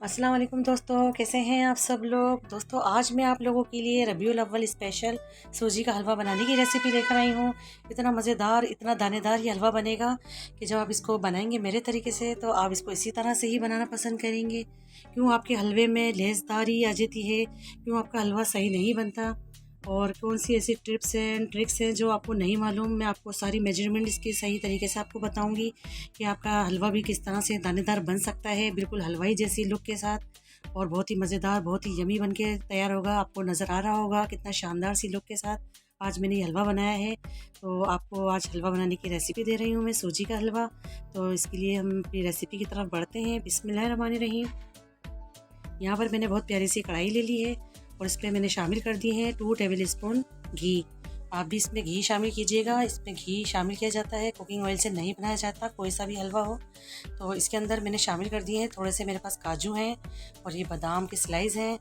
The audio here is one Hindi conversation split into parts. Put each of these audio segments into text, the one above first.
अस्सलाम वालेकुम दोस्तों, कैसे हैं आप सब लोग। दोस्तों आज मैं आप लोगों के लिए रबीउल अव्वल स्पेशल सूजी का हलवा बनाने की रेसिपी लेकर आई हूँ। इतना मज़ेदार, इतना दानेदार ये हलवा बनेगा कि जब आप इसको बनाएंगे मेरे तरीके से तो आप इसको इसी तरह से ही बनाना पसंद करेंगे। क्यों आपके हलवे में लेसदारी आ जाती है, क्यों आपका हलवा सही नहीं बनता और कौन सी ऐसी टिप्स हैं ट्रिक्स हैं जो आपको नहीं मालूम, मैं आपको सारी मेजरमेंट इसकी सही तरीके से आपको बताऊंगी कि आपका हलवा भी किस तरह से दानेदार बन सकता है, बिल्कुल हलवाई जैसी लुक के साथ और बहुत ही मज़ेदार, बहुत ही यमी बन के तैयार होगा। आपको नज़र आ रहा होगा कितना शानदार सी लुक के साथ आज मैंने ये हलवा बनाया है। तो आपको आज हलवा बनाने की रेसिपी दे रही हूँ मैं, सूजी का हलवा। तो इसके लिए हम अपनी रेसिपी की तरफ बढ़ते हैं। बिस्मिल्लाहिर्रहमानिर्रहीम। यहाँ पर मैंने बहुत प्यारी सी कढ़ाई ले ली है और इस पर मैंने शामिल कर दिए हैं 2 टेबल स्पून घी। आप भी इसमें घी शामिल कीजिएगा। इसमें घी शामिल किया जाता है, कुकिंग ऑयल से नहीं बनाया जाता कोई सा भी हलवा हो। तो इसके अंदर मैंने शामिल कर दिए हैं थोड़े से, मेरे पास काजू हैं और ये बादाम के स्लाइस हैं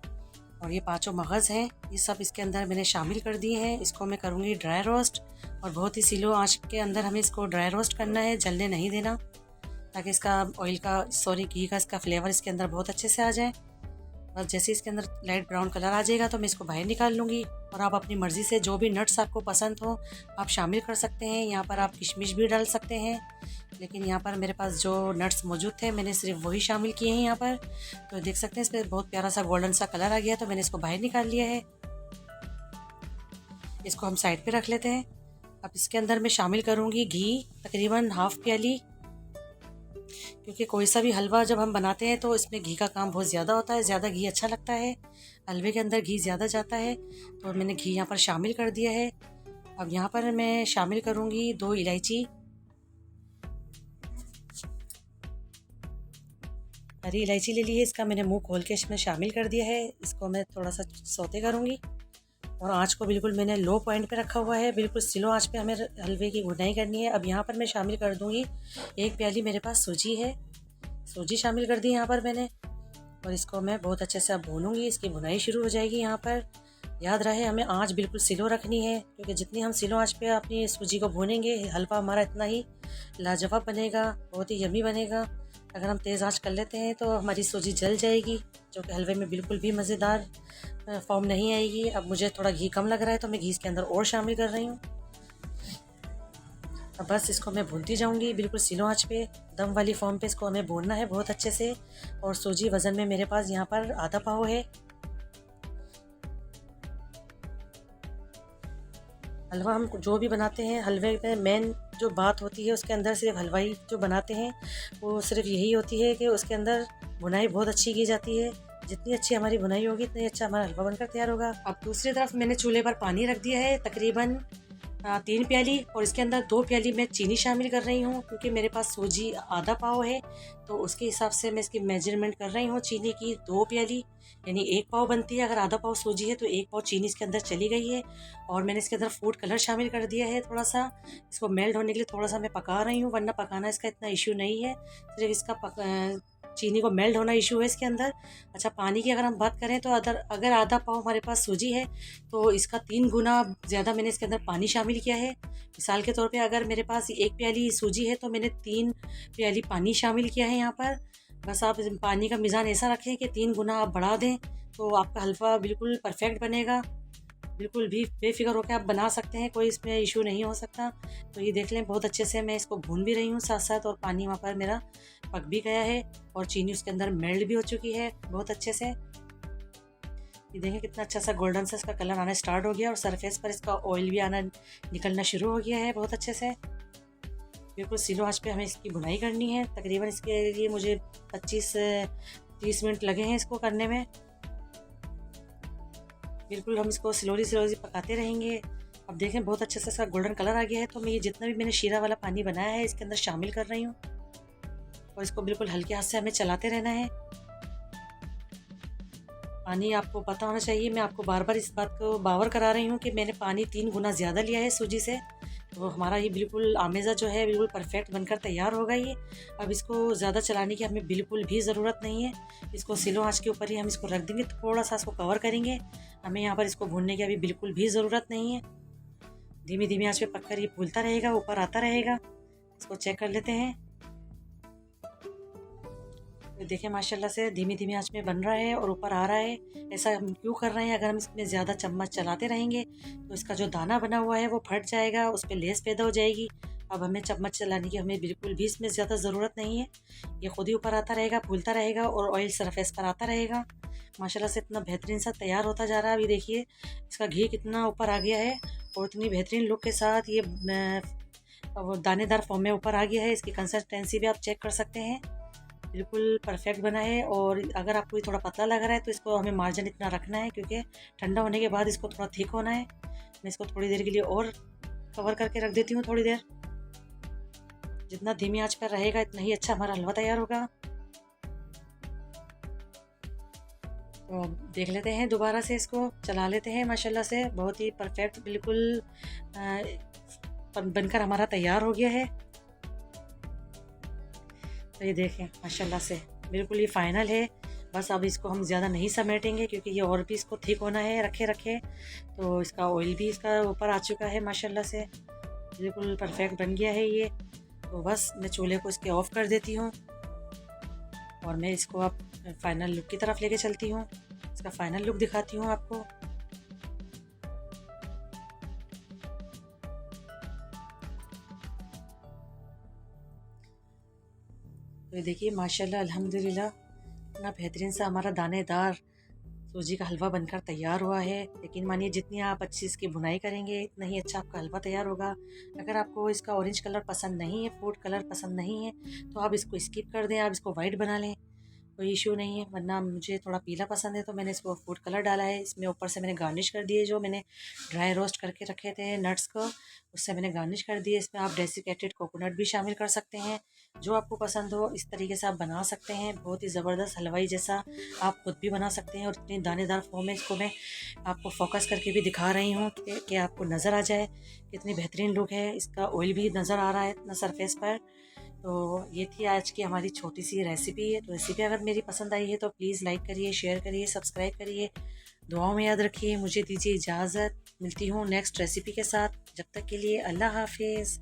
और ये 5 मगज़ हैं। ये सब इसके अंदर मैंने शामिल कर दिए हैं। इसको मैं करूँगी ड्राई रोस्ट और बहुत ही स्लो आंच के अंदर हमें इसको ड्राई रोस्ट करना है, जलने नहीं देना, ताकि इसका घी का इसका फ्लेवर इसके अंदर बहुत अच्छे से आ जाए। बस जैसे इसके अंदर लाइट ब्राउन कलर आ जाएगा तो मैं इसको बाहर निकाल लूँगी। और आप अपनी मर्ज़ी से जो भी नट्स आपको पसंद हो आप शामिल कर सकते हैं। यहाँ पर आप किशमिश भी डाल सकते हैं, लेकिन यहाँ पर मेरे पास जो नट्स मौजूद थे मैंने सिर्फ वही शामिल किए हैं यहाँ पर। तो देख सकते हैं इस पर बहुत प्यारा सा गोल्डन सा कलर आ गया, तो मैंने इसको बाहर निकाल लिया है। इसको हम साइड पर रख लेते हैं। अब इसके अंदर मैं शामिल करूँगी घी, तकरीबन हाफ़ प्याली, क्योंकि कोई सा भी हलवा जब हम बनाते हैं तो इसमें घी का काम बहुत ज़्यादा होता है, ज़्यादा घी अच्छा लगता है, हलवे के अंदर घी ज़्यादा जाता है। तो मैंने घी यहाँ पर शामिल कर दिया है। अब यहाँ पर मैं शामिल करूँगी 2 इलायची, हरी इलायची ले ली है, इसका मैंने मुंह खोल के इसमें शामिल कर दिया है। इसको मैं थोड़ा सा सौते करूँगी और आँच को बिल्कुल मैंने लो पॉइंट पे रखा हुआ है, बिल्कुल स्लो आँच पे हमें हलवे की भुनाई करनी है। अब यहाँ पर मैं शामिल कर दूँगी 1 प्याली मेरे पास सूजी है, सूजी शामिल कर दी यहाँ पर मैंने और इसको मैं बहुत अच्छे से अब भूनूंगी। इसकी भुनाई शुरू हो जाएगी। यहाँ पर याद रहे हमें आंच बिल्कुल स्लो रखनी है, क्योंकि जितनी हम स्लो आंच पे अपनी सूजी को भूनेंगे हलवा हमारा इतना ही लाजवाब बनेगा, बहुत ही यमी बनेगा। अगर हम तेज़ आंच कर लेते हैं तो हमारी सूजी जल जाएगी, जो कि हलवे में बिल्कुल भी मज़ेदार फॉर्म नहीं आएगी। अब मुझे थोड़ा घी कम लग रहा है तो मैं घी इसके अंदर और शामिल कर रही हूँ। अब बस इसको मैं भूनती जाऊंगी बिल्कुल स्लो आंच पे, दम वाली फॉर्म पे इसको हमें भूनना है बहुत अच्छे से। और सूजी वज़न में मेरे पास यहाँ पर आधा पाव है। हलवा हम जो भी बनाते हैं, हलवे में मेन जो बात होती है उसके अंदर सिर्फ हलवाई जो बनाते हैं वो सिर्फ यही होती है कि उसके अंदर भुनाई बहुत अच्छी की जाती है। जितनी अच्छी हमारी भुनाई होगी इतनी अच्छा हमारा हलवा बनकर तैयार होगा। अब दूसरी तरफ मैंने चूल्हे पर पानी रख दिया है, तकरीबन 3 प्याली, और इसके अंदर 2 प्याली मैं चीनी शामिल कर रही हूँ, क्योंकि मेरे पास सूजी आधा पाव है तो उसके हिसाब से मैं इसकी मेजरमेंट कर रही हूँ। चीनी की 2 प्याली यानी 1 पाव बनती है। अगर आधा पाव सूजी है तो 1 पाव चीनी इसके अंदर चली गई है। और मैंने इसके अंदर फूड कलर शामिल कर दिया है थोड़ा सा, इसको मेल्ट होने के लिए थोड़ा सा मैं पका रही हूँ, वरना पकाना इसका इतना इशू नहीं है, सिर्फ इसका चीनी को मेल्ट होना इशू है इसके अंदर। अच्छा, पानी की अगर हम बात करें तो अगर आधा पाव हमारे पास सूजी है तो इसका 3 गुना ज़्यादा मैंने इसके अंदर पानी शामिल किया है। मिसाल के तौर पे अगर मेरे पास 1 प्याली सूजी है तो मैंने 3 प्याली पानी शामिल किया है यहाँ पर। बस आप पानी का मिज़ान ऐसा रखें कि 3 गुना आप बढ़ा दें तो आपका हलवा बिल्कुल परफेक्ट बनेगा। बिल्कुल भी बेफिक्र होकर आप बना सकते हैं, कोई इसमें इशू नहीं हो सकता। तो ये देख लें बहुत अच्छे से मैं इसको भून भी रही हूँ साथ साथ, और पानी वहाँ पर मेरा पक भी गया है और चीनी उसके अंदर मेल्ट भी हो चुकी है बहुत अच्छे से। ये देखें कितना अच्छा सा गोल्डन सा इसका कलर आना स्टार्ट हो गया और सरफेस पर इसका ऑयल भी आना निकलना शुरू हो गया है बहुत अच्छे से। बिल्कुल स्लो आंच पे हमें इसकी भुनाई करनी है। तकरीबन इसके लिए मुझे 25 से 30 मिनट लगे हैं इसको करने में। बिल्कुल हम इसको स्लोली पकाते रहेंगे। अब देखें बहुत अच्छे से इसका गोल्डन कलर आ गया है, तो मैं ये जितना भी मैंने शीरा वाला पानी बनाया है इसके अंदर शामिल कर रही हूँ और इसको बिल्कुल हल्के हाथ से हमें चलाते रहना है। पानी आपको पता होना चाहिए, मैं आपको बार बार इस बात को बावर करा रही हूँ कि मैंने पानी 3 गुना ज़्यादा लिया है सूजी से। तो हमारा ये बिल्कुल आमेज़ा जो है बिल्कुल परफेक्ट बनकर तैयार होगा ये। अब इसको ज़्यादा चलाने की हमें बिल्कुल भी ज़रूरत नहीं है, इसको स्लो आंच के ऊपर ही हम इसको रख देंगे, थोड़ा सा इसको कवर करेंगे। हमें यहाँ पर इसको भूनने की अभी बिल्कुल भी ज़रूरत नहीं है। धीमी धीमी आंच पे पककर ये फूलता रहेगा, ऊपर आता रहेगा। इसको चेक कर लेते हैं। तो देखिए माशाल्लाह से धीमी धीमी आंच में बन रहा है और ऊपर आ रहा है। ऐसा हम क्यों कर रहे हैं, अगर हम इसमें ज़्यादा चम्मच चलाते रहेंगे तो इसका जो दाना बना हुआ है वो फट जाएगा, उस पर लेस पैदा हो जाएगी। अब हमें चम्मच चलाने की हमें बिल्कुल भी इसमें ज़्यादा ज़रूरत नहीं है। ये खुद ही ऊपर आता रहेगा, फूलता रहेगा और ऑयल सरफेस पर आता रहेगा। माशाल्लाह से इतना बेहतरीन सा तैयार होता जा रहा है। अभी देखिए इसका घी कितना ऊपर आ गया है और इतनी बेहतरीन लुक के साथ ये वो दानेदार फॉर्म में ऊपर आ गया है। इसकी कंसिस्टेंसी भी आप चेक कर सकते हैं, बिल्कुल परफेक्ट बना है। और अगर आपको ये थोड़ा पतला लग रहा है तो इसको हमें मार्जिन इतना रखना है, क्योंकि ठंडा होने के बाद इसको थोड़ा थिक होना है। मैं इसको थोड़ी देर के लिए और कवर करके रख देती हूँ थोड़ी देर। जितना धीमी आंच पर रहेगा इतना ही अच्छा हमारा हलवा तैयार होगा। तो देख लेते हैं, दोबारा से इसको चला लेते हैं। माशाल्लाह से बहुत ही परफेक्ट बिल्कुल बनकर हमारा तैयार हो गया है। तो ये देखें माशाल्लाह से बिल्कुल ये फाइनल है। बस अब इसको हम ज़्यादा नहीं समेटेंगे, क्योंकि ये और भी इसको थिक होना है रखे रखे। तो इसका ऑयल भी इसका ऊपर आ चुका है माशाल्लाह से, बिल्कुल परफेक्ट बन गया है ये। तो बस मैं चूल्हे को इसके ऑफ़ कर देती हूँ और मैं इसको अब फाइनल लुक की तरफ लेके चलती हूँ। इसका फाइनल लुक दिखाती हूँ आपको। तो देखिए माशाल्लाह अल्हम्दुलिल्लाह इतना बेहतरीन सा हमारा दानेदार सूजी का हलवा बनकर तैयार हुआ है। लेकिन मानिए जितनी आप अच्छी इसकी बुनाई करेंगे इतना ही अच्छा आपका हलवा तैयार होगा। अगर आपको इसका ऑरेंज कलर पसंद नहीं है, फूड कलर पसंद नहीं है, तो आप इसको स्किप कर दें, आप इसको वाइट बना लें, कोई इशू नहीं है। वरना मुझे थोड़ा पीला पसंद है तो मैंने इसको फूड कलर डाला है। इसमें ऊपर से मैंने गार्निश कर दिए, जो मैंने ड्राई रोस्ट करके रखे थे नट्स को, उससे मैंने गार्निश कर दिए। इसमें आप डेसिकेटेड कोकोनट भी शामिल कर सकते हैं, जो आपको पसंद हो इस तरीके से आप बना सकते हैं। बहुत ही ज़बरदस्त हलवाई जैसा आप खुद भी बना सकते हैं। और इतनी दानेदार फॉर्म में इसको मैं आपको फोकस करके भी दिखा रही हूँ कि आपको नज़र आ जाए कितनी बेहतरीन लुक है। इसका ऑयल भी नज़र आ रहा है इतना सरफेस पर। तो ये थी आज की हमारी छोटी सी रेसिपी है। तो रेसिपी अगर मेरी पसंद आई है तो प्लीज़ लाइक करिए, शेयर करिए, सब्सक्राइब करिए, दुआओं में याद रखिए। मुझे दीजिए इजाज़त, मिलती हूँ नेक्स्ट रेसिपी के साथ। जब तक के लिए अल्लाह हाफिज़।